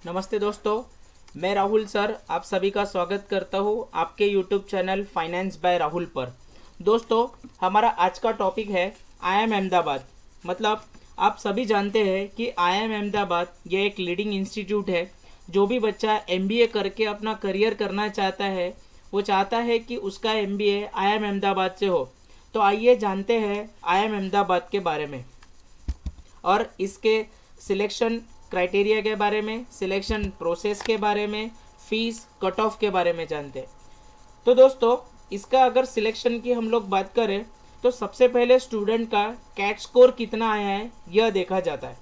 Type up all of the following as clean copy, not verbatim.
नमस्ते दोस्तों, मैं राहुल सर आप सभी का स्वागत करता हूँ आपके YouTube channel finance by Rahul पर। दोस्तों, हमारा आज का टॉपिक है आईआईएम अहमदाबाद। मतलब आप सभी जानते हैं कि आईआईएम अहमदाबाद ये एक लीडिंग इंस्टीट्यूट है। जो भी बच्चा एमबीए करके अपना करियर करना चाहता है, वो चाहता है कि उसका एमबीए आईआईएम अहमदाबाद से हो। तो आइए जानते हैं आईआईएम अहमदाबाद के बारे में और इसके सिलेक्शन क्राइटेरिया के बारे में, सिलेक्शन प्रोसेस के बारे में, फीस कट ऑफ के बारे में जानते हैं। तो दोस्तों, इसका अगर सिलेक्शन की हम लोग बात करें तो सबसे पहले स्टूडेंट का कैट स्कोर कितना आया है यह देखा जाता है।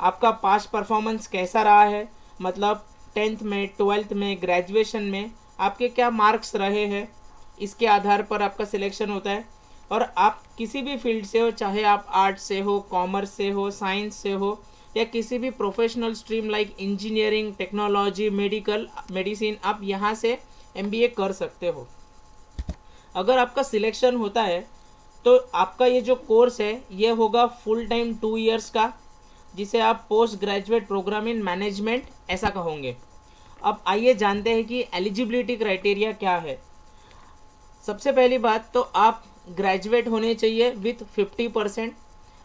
आपका पास्ट परफॉर्मेंस कैसा रहा है, मतलब 10th में, 12th में, ग्रेजुएशन में आपके क्या मार्क्स रहे हैं, इसके आधार पर आपका सिलेक्शन होता है। और आप किसी भी फील्ड से हो, चाहे आप आर्ट्स से हो, कॉमर्स से हो, साइंस से हो, या किसी भी professional stream like engineering, technology, medicine, आप यहाँ से एमबीए कर सकते हो। अगर आपका सिलेक्शन होता है तो आपका ये जो कोर्स है ये होगा फुल टाइम 2 इयर्स का, जिसे आप post graduate programme in management ऐसा कहोगे। अब आइए जानते हैं कि एलिजिबिलिटी क्राइटेरिया क्या है। सबसे पहली बात तो आप ग्रेजुएट होने चाहिए विथ 50%।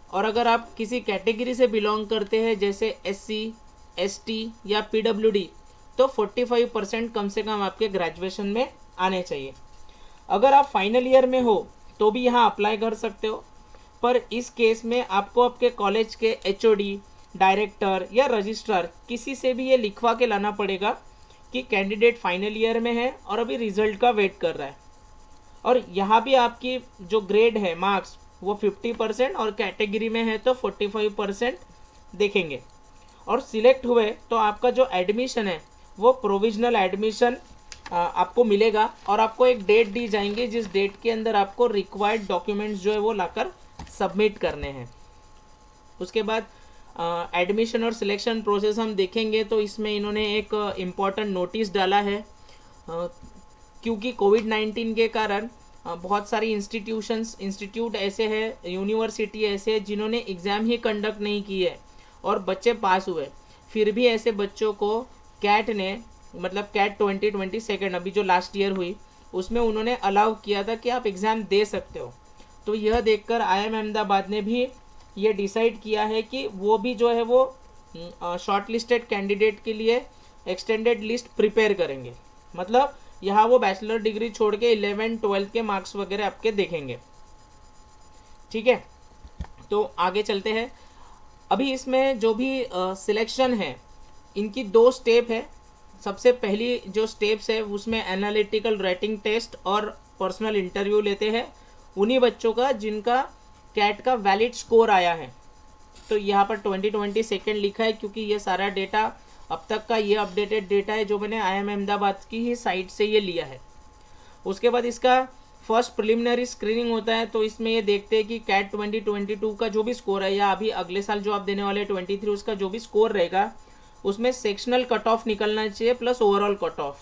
और अगर आप किसी कैटेगरी से बिलोंग करते हैं जैसे एससी, एसटी या पीडब्ल्यूडी, तो 45% कम से कम आपके ग्रेजुएशन में आने चाहिए। अगर आप फाइनल ईयर में हो तो भी यहाँ अप्लाई कर सकते हो, पर इस केस में आपको आपके कॉलेज के एचओडी, डायरेक्टर या रजिस्ट्रार किसी से भी ये लिखवा के लाना पड़ेगा कि कैंडिडेट फाइनल ईयर में है और अभी रिजल्ट का वेट कर रहा है। और यहाँ भी आपकी जो ग्रेड है, मार्क्स, वो 50% और कैटेगरी में है तो 45% देखेंगे। और सिलेक्ट हुए तो आपका जो एडमिशन है वो प्रोविजनल एडमिशन आपको मिलेगा और आपको एक डेट दी जाएंगी जिस डेट के अंदर आपको रिक्वायर्ड डॉक्यूमेंट्स जो है वो लाकर सबमिट करने हैं। उसके बाद एडमिशन और सिलेक्शन प्रोसेस हम देखेंगे तो इसमें इन्होंने एक इम्पॉर्टेंट नोटिस डाला है, क्योंकि कोविड-19 के कारण बहुत सारी इंस्टीट्यूट ऐसे हैं, यूनिवर्सिटी ऐसे हैं जिन्होंने एग्ज़ाम ही कंडक्ट नहीं की है और बच्चे पास हुए। फिर भी ऐसे बच्चों को कैट ने, मतलब कैट 2022 अभी जो लास्ट ईयर हुई उसमें उन्होंने अलाउ किया था कि आप एग्ज़ाम दे सकते हो। तो यह देखकर आईआईएम अहमदाबाद ने भी ये डिसाइड किया है कि वो भी जो है वो शॉर्ट लिस्टेड कैंडिडेट के लिए एक्सटेंडेड लिस्ट प्रिपेयर करेंगे। मतलब यहाँ वो बैचलर डिग्री छोड़ के 11th-12th के मार्क्स वगैरह आपके देखेंगे। ठीक है, तो आगे चलते हैं। अभी इसमें जो भी सिलेक्शन है, इनकी 2 स्टेप है। सबसे पहली जो स्टेप्स है उसमें एनालिटिकल रेटिंग टेस्ट और पर्सनल इंटरव्यू लेते हैं उन्हीं बच्चों का जिनका कैट का वैलिड स्कोर आया है। तो यहाँ पर 2022 लिखा है क्योंकि ये सारा डेटा अब तक का ये अपडेटेड डेटा है जो मैंने आईआईएम अहमदाबाद की ही साइट से ये लिया है। उसके बाद इसका फर्स्ट प्रिलिमिनरी स्क्रीनिंग होता है, तो इसमें ये देखते हैं कि कैट 2022 का जो भी स्कोर है या अभी अगले साल जो आप देने वाले 23 उसका जो भी स्कोर रहेगा उसमें सेक्शनल कट ऑफ निकलना चाहिए प्लस ओवरऑल कट ऑफ।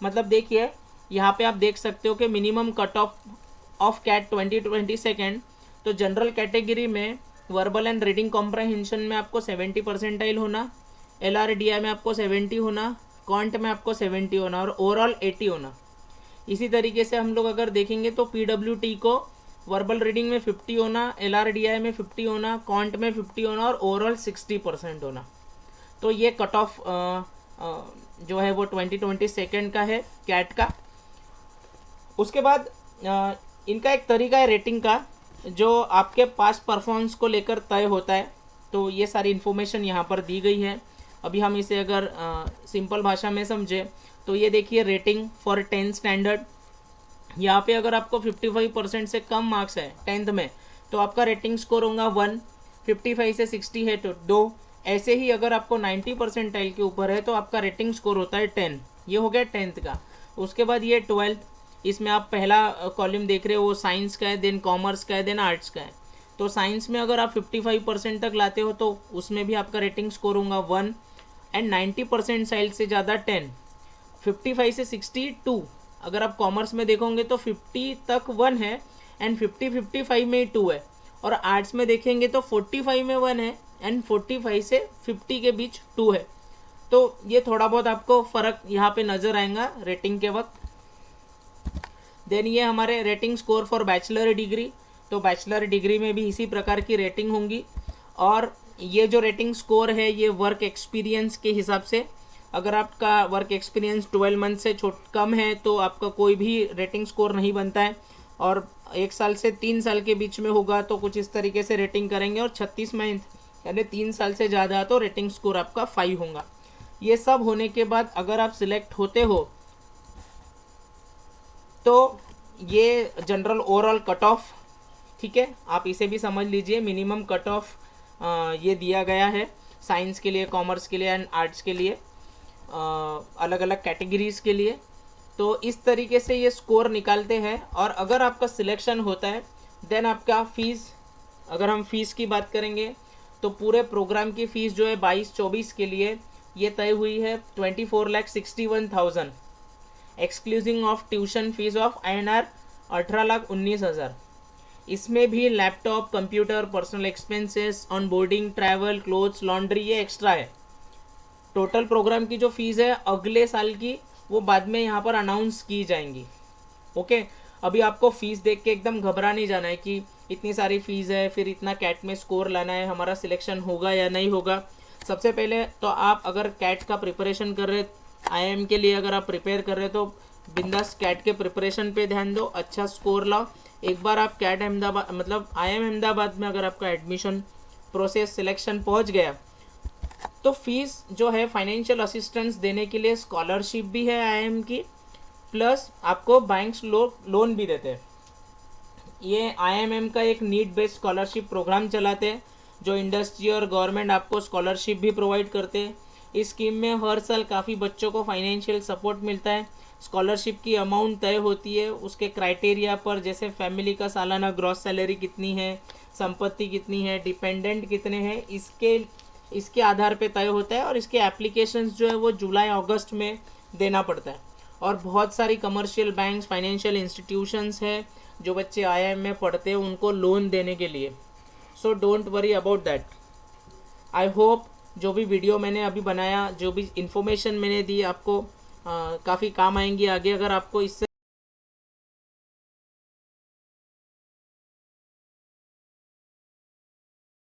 मतलब देखिए यहाँ पे आप देख सकते हो कि मिनिमम कट ऑफ कैट 2022, तो जनरल कैटेगरी में वर्बल एंड रीडिंग कॉम्प्रहेंशन में आपको 70 परसेंटाइल होना, LRDI में आपको 70 होना, कॉन्ट में आपको 70 होना और ओवरऑल 80 होना। इसी तरीके से हम लोग अगर देखेंगे तो PWT को वर्बल रीडिंग में 50 होना, LRDI में 50 होना, कॉन्ट में 50 होना और ओवरऑल 60% होना। तो ये कट ऑफ जो है वो 2022 का है कैट का। उसके बाद इनका एक तरीका है रेटिंग का जो आपके पास परफॉर्मेंस को लेकर तय होता है। तो ये सारी इन्फॉर्मेशन यहाँ पर दी गई है। अभी हम इसे अगर सिंपल भाषा में समझे तो ये देखिए रेटिंग फॉर 10th स्टैंडर्ड। यहाँ पे अगर आपको 55% से कम मार्क्स है 10th में तो आपका रेटिंग स्कोर होगा 1, 55 से 60 है तो 2। ऐसे ही अगर आपको 90 परसेंटाइल के ऊपर है तो आपका रेटिंग स्कोर होता है 10। ये हो गया 10th का। उसके बाद ये 12th, इसमें आप पहला कॉलम देख रहे हो वो साइंस का है, देन कॉमर्स का है, देन आर्ट्स का है। तो साइंस में अगर आप 55% तक लाते हो तो उसमें भी आपका रेटिंग स्कोर होगा 1 एंड 90% साइल से ज़्यादा 10, 55 से 60 2। अगर आप कॉमर्स में देखोगे तो 50 तक 1 है एंड 55 में 2 है। और आर्ट्स में देखेंगे तो 45 में 1 है एंड 45 से 50 के बीच 2 है। तो ये थोड़ा बहुत आपको फ़र्क यहाँ पे नज़र आएगा रेटिंग के वक्त। देन ये हमारे rating score for bachelor degree, तो बैचलर डिग्री में भी इसी प्रकार की रेटिंग होंगी। और ये जो रेटिंग स्कोर है ये वर्क एक्सपीरियंस के हिसाब से, अगर आपका वर्क एक्सपीरियंस 12 मंथ से कम है तो आपका कोई भी रेटिंग स्कोर नहीं बनता है, और 1 साल से 3 साल के बीच में होगा तो कुछ इस तरीके से रेटिंग करेंगे, और 36 मंथ यानी 3 साल से ज़्यादा तो रेटिंग स्कोर आपका 5 होगा। ये सब होने के बाद अगर आप सिलेक्ट होते हो तो ये जनरल ओवरऑल कट ऑफ, ठीक है, आप इसे भी समझ लीजिए, मिनिमम कट ऑफ ये दिया गया है साइंस के लिए, कॉमर्स के लिए एंड आर्ट्स के लिए, अलग अलग कैटेगरीज के लिए। तो इस तरीके से ये स्कोर निकालते हैं, और अगर आपका सिलेक्शन होता है देन आपका फ़ीस, अगर हम फीस की बात करेंगे तो पूरे प्रोग्राम की फ़ीस जो है 22-24 के लिए ये तय हुई है 24,61,000 exclusive of tuition fees of INR 18,19,000। इसमें भी laptop, computer, personal expenses, on boarding, travel, clothes, laundry ये एक्स्ट्रा है। टोटल प्रोग्राम की जो फीस है अगले साल की वो बाद में यहाँ पर अनाउंस की जाएंगी। ओके, अभी आपको फ़ीस देख के एकदम घबरा नहीं जाना है कि इतनी सारी फ़ीस है, फिर इतना कैट में स्कोर लाना है, हमारा सिलेक्शन होगा या नहीं होगा। सबसे पहले तो आप अगर कैट का प्रिपरेशन कर रहे, IIM के लिए अगर आप प्रिपेयर कर रहे तो बिंदास कैट के प्रिपरेशन पे ध्यान दो, अच्छा स्कोर लाओ। एक बार आप कैट अहमदाबाद मतलब IIM अहमदाबाद में अगर आपका एडमिशन प्रोसेस सिलेक्शन पहुंच गया तो फीस जो है फाइनेंशियल असिस्टेंस देने के लिए स्कॉलरशिप भी है IIM की, प्लस आपको बैंक्स लोन भी देते हैं। ये IIM का एक नीड बेस्ड स्कॉलरशिप प्रोग्राम चलाते हैं जो इंडस्ट्री और गवर्नमेंट आपको स्कॉलरशिप भी प्रोवाइड करते हैं। इस स्कीम में हर साल काफ़ी बच्चों को फाइनेंशियल सपोर्ट मिलता है। स्कॉलरशिप की अमाउंट तय होती है उसके क्राइटेरिया पर, जैसे फैमिली का सालाना ग्रॉस सैलरी कितनी है, संपत्ति कितनी है, डिपेंडेंट कितने हैं, इसके आधार पे तय होता है। और इसके एप्लीकेशंस जो है वो जुलाई-अगस्त में देना पड़ता है। और बहुत सारी कमर्शियल बैंक्स, फाइनेंशियल इंस्टीट्यूशंस हैं जो बच्चे IIM में पढ़ते हैं उनको लोन देने के लिए। So don't worry about that. I hope जो भी वीडियो मैंने अभी बनाया, जो भी इन्फॉर्मेशन मैंने दी आपको काफ़ी काम आएंगी आगे। अगर आपको इससे